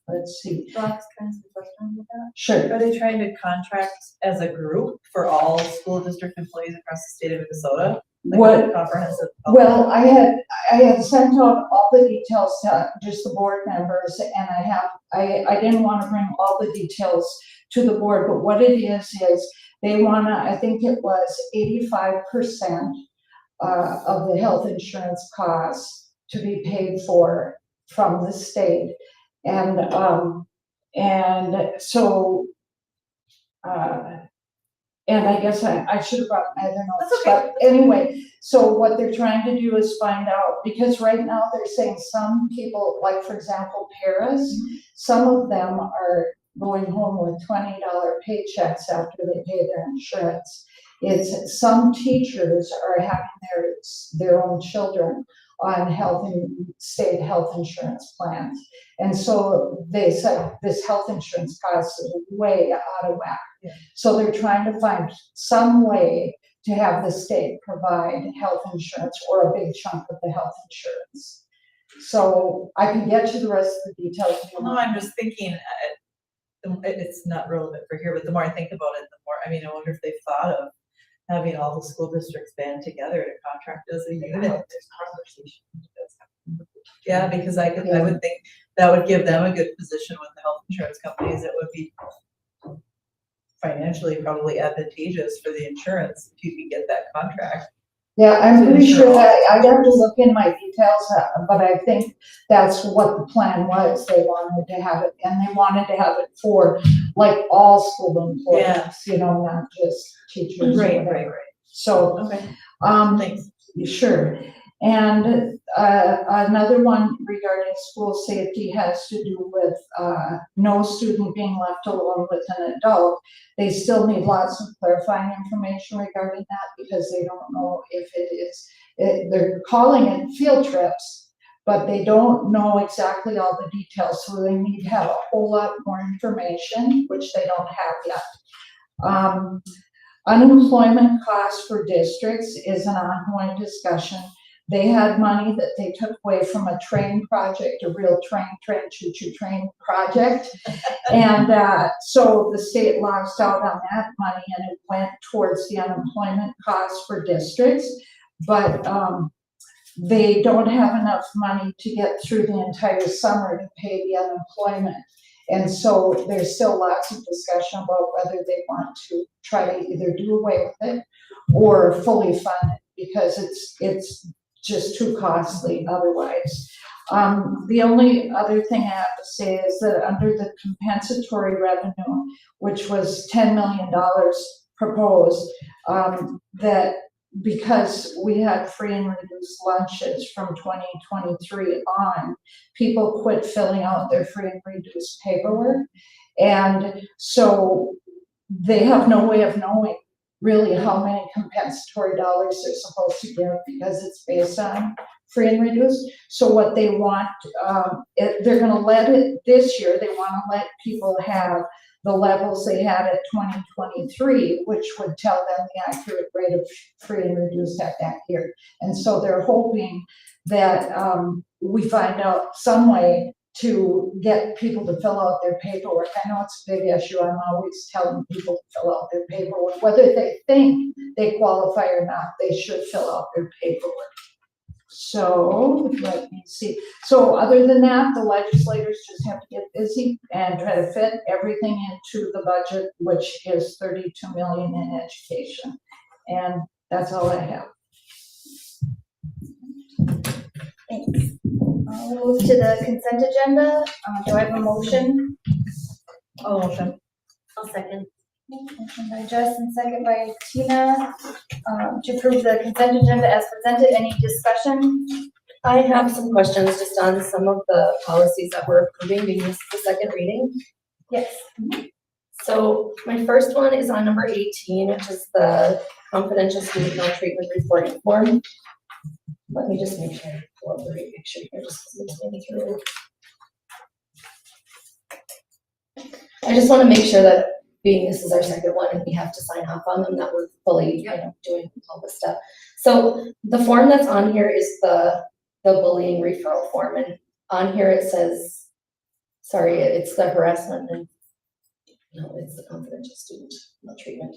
let's see. Ross, can I ask a question with that? Sure. Are they trying to contract as a group for all school district employees across the state of Minnesota? Like What? Comprehensive. Well, I had sent out all the details to just the board members, and I didn't want to bring all the details to the board, but what it is they want to, I think it was 85% of the health insurance costs to be paid for from the state. And so, and I guess I should have brought my other notes. That's okay. But anyway, so what they're trying to do is find out, because right now they're saying some people, like for example, Paris, some of them are going home with $20 paychecks after they pay their insurance. It's some teachers are having their own children on state health insurance plans. And so they said this health insurance cost is way out of whack. Yeah. So they're trying to find some way to have the state provide health insurance or a big chunk of the health insurance. So I can get you the rest of the details. No, I'm just thinking, it's not relevant for here, but the more I think about it, the more, I mean, I wonder if they've thought of having all the school districts band together to contract as a unit. Yeah, because I would think that would give them a good position with the health insurance companies. It would be financially probably advantageous for the insurance if you could get that contract. Yeah, I'm pretty sure that I'd have to look in my details, but I think that's what the plan was. They wanted to have it, and they wanted to have it for like all school employees, Yeah. Not just teachers. Right. So, Okay. Thanks. Sure. And another one regarding school safety has to do with no student being left alone with an adult. They still need lots of clarifying information regarding that, because they don't know if it is they're calling it field trips, but they don't know exactly all the details, so they need to have a whole lot more information, which they don't have yet. Unemployment costs for districts is an ongoing discussion. They had money that they took away from a train project, a real train, choo-choo train project. And so the state lost out on that money and it went towards the unemployment costs for districts. But they don't have enough money to get through the entire summer to pay the unemployment. And so there's still lots of discussion about whether they want to try to either do away with it or fully fund it, because it's just too costly otherwise. The only other thing I have to say is that under the compensatory revenue, which was $10 million proposed, that because we had free and reduced lunches from 2023 on, people quit filling out their free and reduced paperwork. And so they have no way of knowing really how many compensatory dollars they're supposed to give, because it's based on free and reduced. So what they want, they're gonna let it this year, they wanna let people have the levels they had at 2023, which would tell them the accurate rate of free and reduced at that year. And so they're hoping that we find out some way to get people to fill out their paperwork. I know it's a big issue. I'm always telling people to fill out their paperwork. Whether they think they qualify or not, they should fill out their paperwork. So let me see. So other than that, the legislators just have to get busy and try to fit everything into the budget, which is 32 million in education. And that's all I have. Thanks. I'll move to the consent agenda. Do I have a motion? Motion. I'll second. Motion by Jess and second by Tina, to approve the consent agenda as presented. Any discussion? I have some questions just on some of the policies that we're approving, being this is the second reading. Yes. So my first one is on number 18, which is the confidential student maltreatment reporting form. Let me just make sure I pull up the right picture here, just because it's maybe through. I just want to make sure that being this is our second one and we have to sign off on them, that we're fully, doing all this stuff. So the form that's on here is the bullying referral form, and on here it says, sorry, it's the harassment and no, it's the confidential student maltreatment.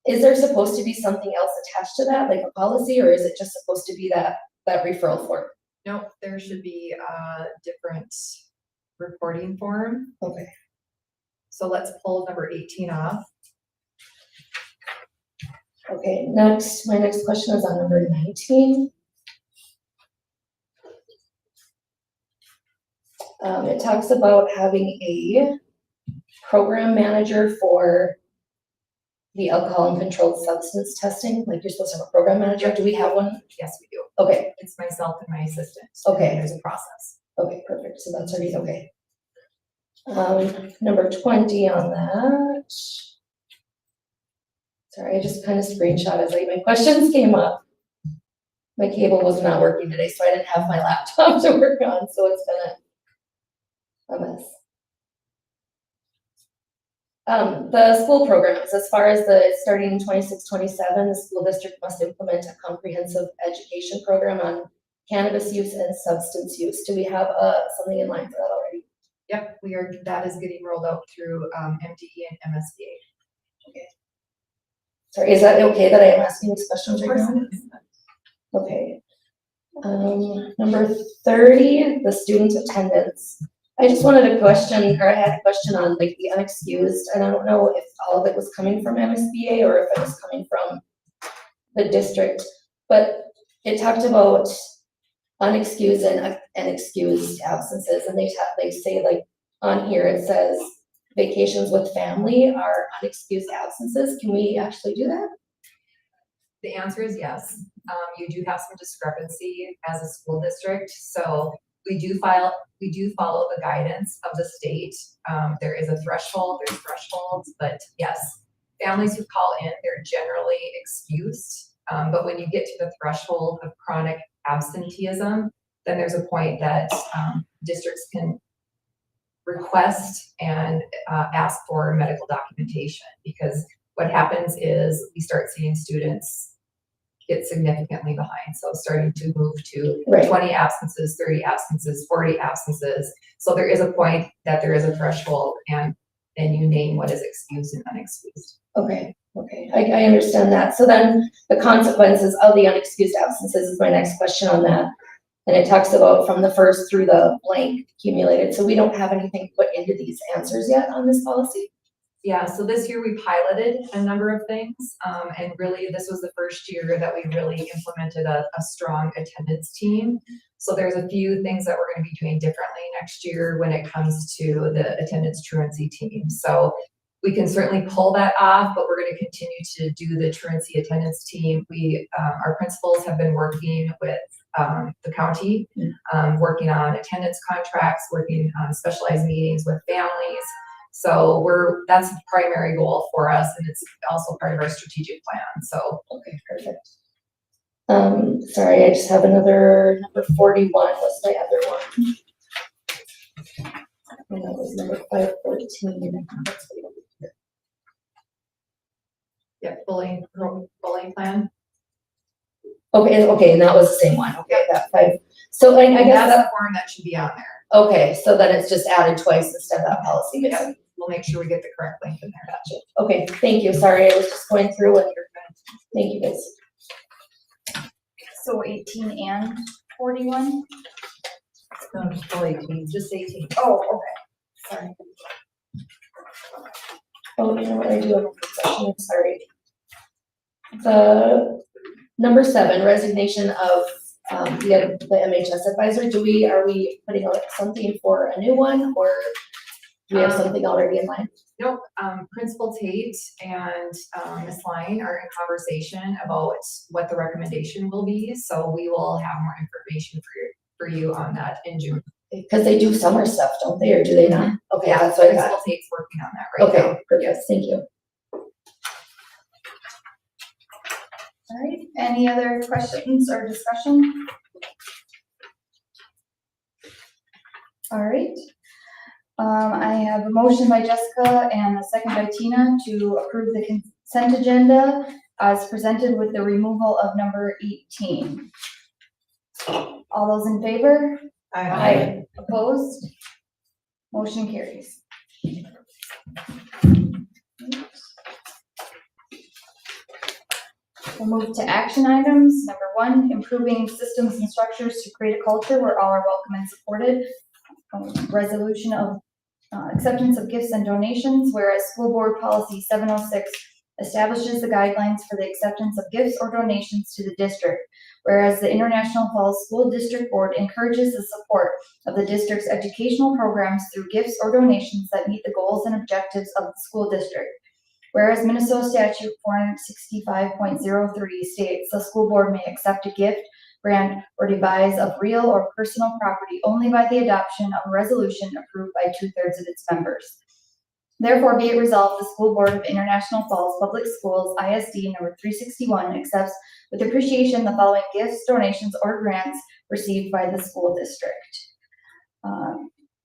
Is there supposed to be something else attached to that, like a policy, or is it just supposed to be that referral form? Nope, there should be a different reporting form. Okay. So let's pull number 18 off. Okay, next, my next question is on number 19. It talks about having a program manager for the alcohol and controlled substance testing, like you're supposed to have a program manager. Do we have one? Yes, we do. Okay, It's myself and my assistant. Okay. There's a process. okay, perfect. So that's already okay. Number 20 on that. Sorry, I just kind of screenshot as like my questions came up. My cable was not working today, so I didn't have my laptop to work on, so it's been a mess. The school programs, as far as the starting in 26-27, the school district must implement a comprehensive education program on cannabis use and substance use. Do we have something in line for that already? Yep, that is getting rolled out through MDE and MSBA. Okay. Sorry, is that okay that I am asking these questions right now? Okay. Number 30, the student attendance. I just wanted a question, or I had a question on like the unexcused, and I don't know if all of it was coming from MSBA or if it was coming from the district, but it talked about unexcused and excused absences, and they say like on here it says vacations with family are unexcused absences. Can we actually do that? The answer is yes. You do have some discrepancy as a school district, so we do follow the guidance of the state. There is a threshold, there's thresholds, but yes, families who call in, they're generally excused. But when you get to the threshold of chronic absenteeism, then there's a point that districts can request and ask for medical documentation, because what happens is we start seeing students get significantly behind. So starting to move to Right. 20 absences, 30 absences, 40 absences. So there is a point that there is a threshold, and you name what is excused and unexcused. Okay, I understand that. So then the consequences of the unexcused absences is my next question on that. And it talks about from the first through the blank accumulated. So we don't have anything put into these answers yet on this policy? Yeah, so this year we piloted a number of things, and really this was the first year that we really implemented a strong attendance team. So there's a few things that we're going to be doing differently next year when it comes to the attendance truancy team. So we can certainly pull that off, but we're going to continue to do the truancy attendance team. Our principals have been working with the county, working on attendance contracts, working on specialized meetings with families. So that's the primary goal for us, and it's also part of our strategic plan. So Okay, perfect. Sorry, I just have another, number 41 was my other one. And that was number 514. yeah, bullying plan. Okay, and that was the same one. Okay, that 5. So I guess That's that, the form that should be on there. okay, so then it's just added twice instead of that policy. Makes sense. We'll make sure we get the correct link in there. Gotcha. Okay, thank you. Sorry, I was just going through and thank you guys. So 18 and 41? No, just 18, just 18. Oh, okay, sorry. Oh, you know what, I do have a quick question, I'm sorry. The number 7, resignation of the MHS advisor, are we putting out something for a new one, or do we have something already in mind? Nope, Principal Tate and Ms. Line are in conversation about what the recommendation will be, so we will have more information for you on that in June. Because they do summer stuff, don't they, or do they not? Okay, Yeah, that's what I thought. Principal Tate's working on that right now. Okay, perfect, thank you. All right, any other questions or discussion? All right. I have a motion by Jessica and a second by Tina to approve the consent agenda as presented with the removal of number 18. All those in favor? Aye. Opposed? Motion carries. We'll move to action items. Number 1, improving systems and structures to create a culture where all are welcome and supported. Resolution of acceptance of gifts and donations, whereas school board policy 706 establishes the guidelines for the acceptance of gifts or donations to the district, whereas the International Falls School District Board encourages the support of the district's educational programs through gifts or donations that meet the goals and objectives of the school district. Whereas Minnesota Statute 465.03 states the school board may accept a gift, grant, or devise of real or personal property only by the adoption of a resolution approved by 2/3 of its members. Therefore, be it resolved, the School Board of International Falls Public Schools, ISD number 361, accepts with appreciation the following gifts, donations, or grants received by the school district.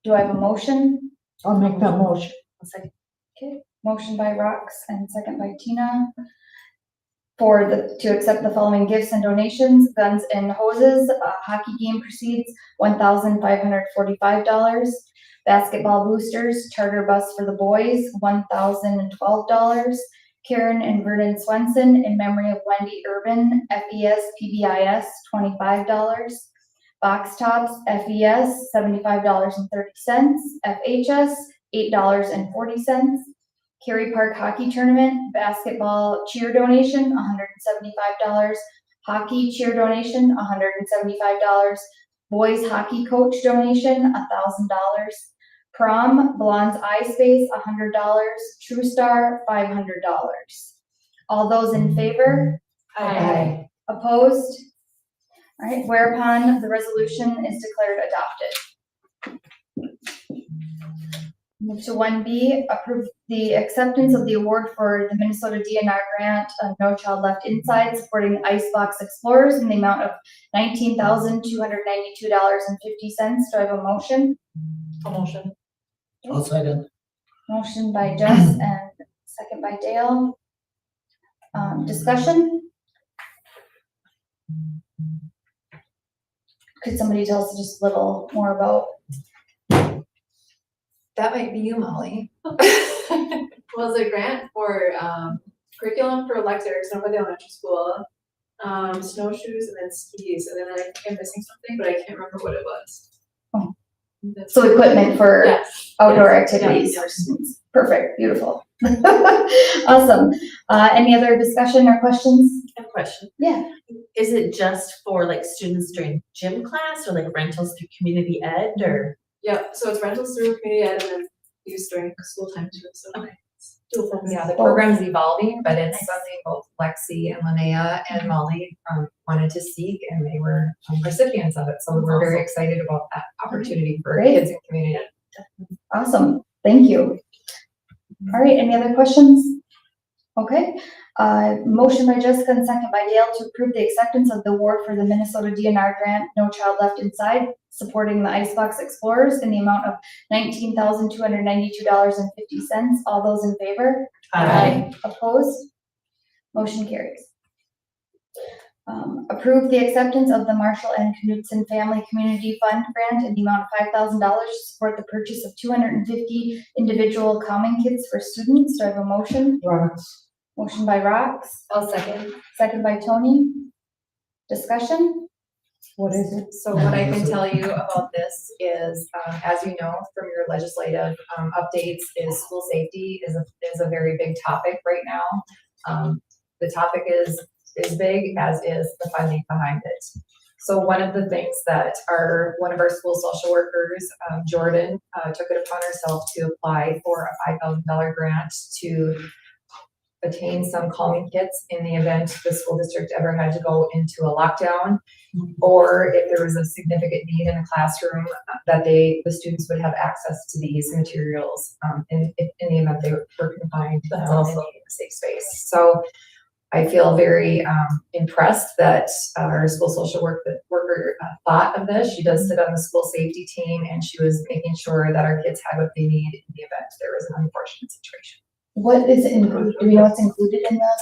Do I have a motion? I'll make that motion. Okay, motion by Rox and second by Tina to accept the following gifts and donations. Guns and hoses, hockey game proceeds $1,545. Basketball boosters, charter bus for the boys, $1,012. Karen and Vernon Swenson in memory of Wendy Urban, FES PBIS, $25. Box tops, FES, $75.30. FHS, $8.40. Cary Park Hockey Tournament, basketball cheer donation, $175. Hockey cheer donation, $175. Boys hockey coach donation, $1,000. Prom, Blonde's Eye Space, $100. True Star, $500. All those in favor? Aye. Opposed? All right, whereupon the resolution is declared adopted. Move to 1B, approve the acceptance of the award for the Minnesota DNR grant, No Child Left Inside, supporting Icebox Explorers in the amount of $19,292.50. Do I have a motion? A motion. I'll second. Motion by Jess and second by Dale. Discussion? Could somebody tell us just a little more about? That might be you, Molly. Was a grant for curriculum for electrics over the elementary school, snowshoes and then skis, and then I think I'm missing something, but I can't remember what it was. Oh. So equipment for Yes. outdoor Yes. activities Yeah. for students. Perfect, beautiful. Awesome. Any other discussion or questions? I have a question. Yeah. Is it just for like students during gym class or like rentals through community ed or? Yep, so it's rentals through community ed and then used during school time too, so. Okay. Dual focus. Yeah, the program's evolving, but it's something both Lexi and Linnea and Molly wanted to seek, and they were recipients of it. So we're very excited about that opportunity for Great. kids in community. Awesome. Thank you. All right, any other questions? Okay. Motion by Jessica and second by Dale to approve the acceptance of the award for the Minnesota DNR grant, No Child Left Inside, supporting the Icebox Explorers in the amount of $19,292.50. All those in favor? Aye. Opposed? Motion carries. Approve the acceptance of the Marshall and Knudsen Family Community Fund grant in the amount of $5,000 to support the purchase of 250 individual calming kits for students. Do I have a motion? Rocks. Motion by Rox, I'll second. second by Tony. Discussion? What is it? So what I can tell you about this is, as you know from your legislative updates, is school safety is a very big topic right now. The topic is big, as is the funding behind it. So one of the things that one of our school social workers, Jordan, took it upon herself to apply for a $5,000 grant to attain some calming kits in the event the school district ever had to go into a lockdown, or if there was a significant need in a classroom, that the students would have access to these materials in the event they were confined in a safe space. So I feel very impressed that our school social worker thought of this. She does sit on the school safety team, and she was making sure that our kids had what they need in the event there was an unfortunate situation. What is included? Do we know what's included in that?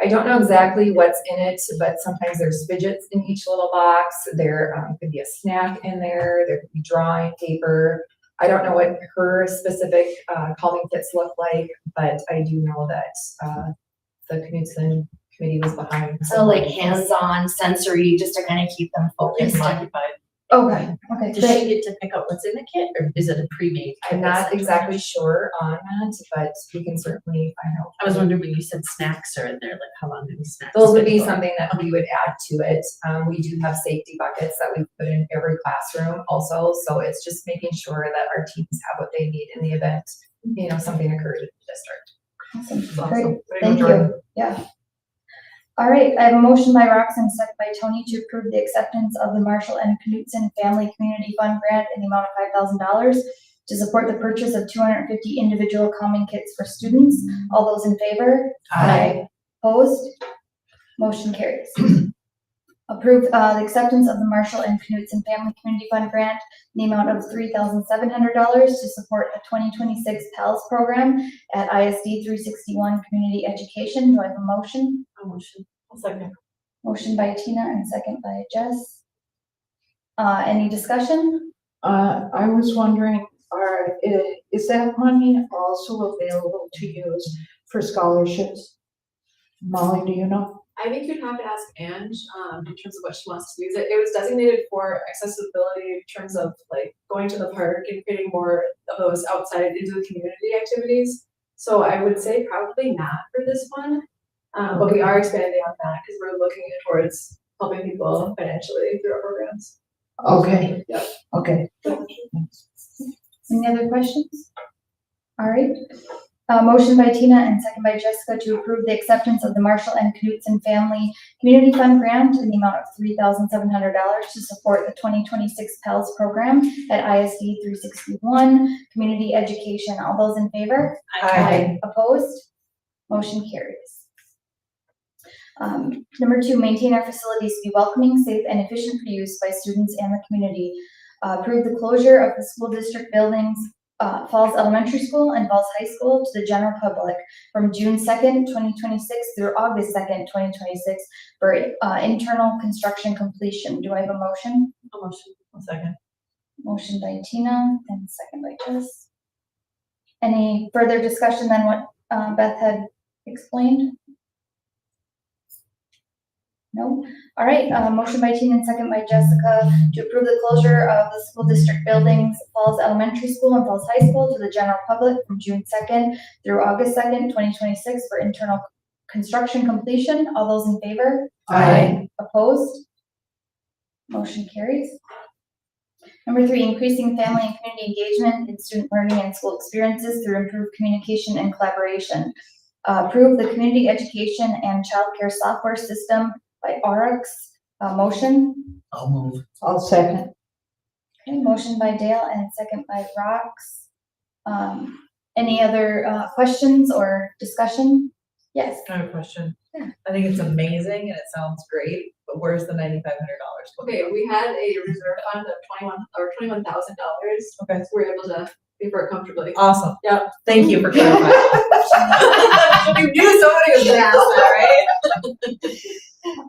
I don't know exactly what's in it, but sometimes there's fidgets in each little box. There could be a snack in there. There could be drawing paper. I don't know what her specific calming kits look like, but I do know that the Knudsen committee was behind. So like hands-on sensory, just to kind of keep them focused. Occupied. Okay, okay, Does great. she get to pick out what's in the kit or is it a pre-made? kit I'm not that's- exactly sure on that, but we can certainly find out. I was wondering when you said snacks are in there, like how long do these snacks? Those would stay be for? something that we would add to it. We do have safety buckets that we put in every classroom also, so it's just making sure that our teams have what they need in the event, something occurred in the district. Awesome, Awesome. great, Way to go, thank Jordan. you, yeah. All right, I have a motion by Roxanne, second by Tony to approve the acceptance of the Marshall and Knudsen Family Community Fund grant in the amount of $5,000 to support the purchase of 250 individual calming kits for students. All those in favor? Aye. Opposed? Motion carries. Approve the acceptance of the Marshall and Knudsen Family Community Fund grant in the amount of $3,700 to support the 2026 PALS program at ISD 361 Community Education. Do I have a motion? A motion. I'll second. Motion by Tina and second by Jess. Any discussion? I was wondering, is that money also available to use for scholarships? Molly, do you know? I think you'd have to ask Ange, in terms of what she wants to use it. It was designated for accessibility in terms of like going to the park and creating more of those outside into the community activities. So I would say probably not for this one, but we are expanding on that because we're looking towards helping people financially through our programs. Okay, Yeah. okay. Any other questions? All right. Motion by Tina and second by Jessica to approve the acceptance of the Marshall and Knutson Family Community Fund grant in the amount of $3,700 to support the 2026 PELS program at ISD 361 Community Education. All those in favor? Aye. Opposed? Motion carries. Number 2, maintain our facilities to be welcoming, safe, and efficient for use by students and the community. Approve the closure of the school district buildings, Falls Elementary School and Falls High School to the general public from June 2nd, 2026 through August 2nd, 2026 for internal construction completion. Do I have a motion? A motion. One second. Motion by Tina and second by Jess. Any further discussion than what Beth had explained? No? All right, motion by Tina and second by Jessica to approve the closure of the school district buildings, Falls Elementary School and Falls High School to the general public from June 2nd through August 2nd, 2026 for internal construction completion. All those in favor? Aye. Opposed? Motion carries. Number 3, increasing family and community engagement in student learning and school experiences through improved communication and collaboration. Approve the community education and childcare software system by RX. Motion. I'll move. I'll second. Okay, motion by Dale and second by Rox. Any other questions or discussion? Yes. I have a question. Yeah. I think it's amazing and it sounds great, but where's the $9,500? Okay, we had a reserve fund of $21,000. Okay. So we're able to pay for it comfortably. Awesome. Yep. Thank you for clarifying. You knew somebody was gonna ask that, right?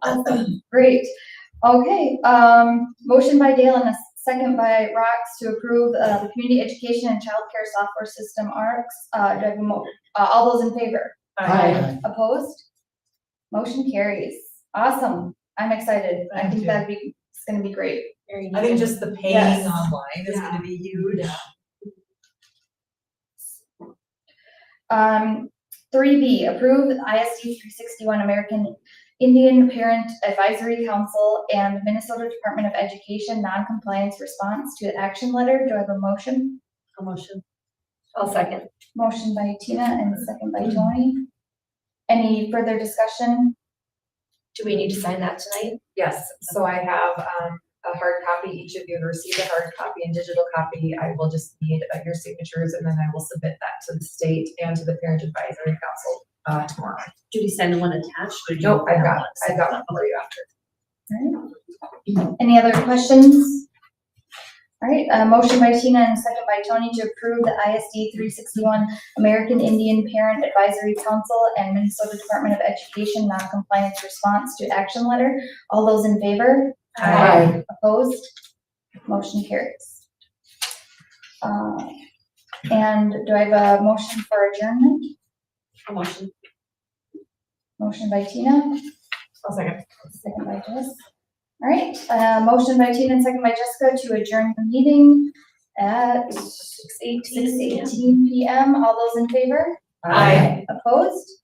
Awesome. Great. Okay, motion by Dale and a second by Rox to approve the community education and childcare software system RX. Do I have a all those in favor? Aye. Opposed? Motion carries. Awesome. I'm excited. I Thank think you. it's gonna be great. I think just the paying Yes. online is gonna be huge. 3B, approve ISD 361 American Indian Parent Advisory Council and Minnesota Department of Education non-compliance response to the action letter. Do I have a motion? A motion. I'll second. Motion by Tina and second by Tony. Any further discussion? Do we need to sign that tonight? Yes, so I have a hard copy. Each of you have received a hard copy and digital copy. I will just need your signatures and then I will submit that to the state and to the Parent Advisory Council tomorrow. Did you send one attached or? do you No, I've have got one? one for you after. All right. Any other questions? All right, motion by Tina and second by Tony to approve the ISD 361 American Indian Parent Advisory Council and Minnesota Department of Education non-compliance response to action letter. All those in favor? Aye. Opposed? Motion carries. And do I have a motion for adjournment? A motion. Motion by Tina, I'll second. second by Jess. All right, motion by Tina and second by Jessica to adjourn the meeting at 6:18 p.m. All those in favor? Aye. Opposed?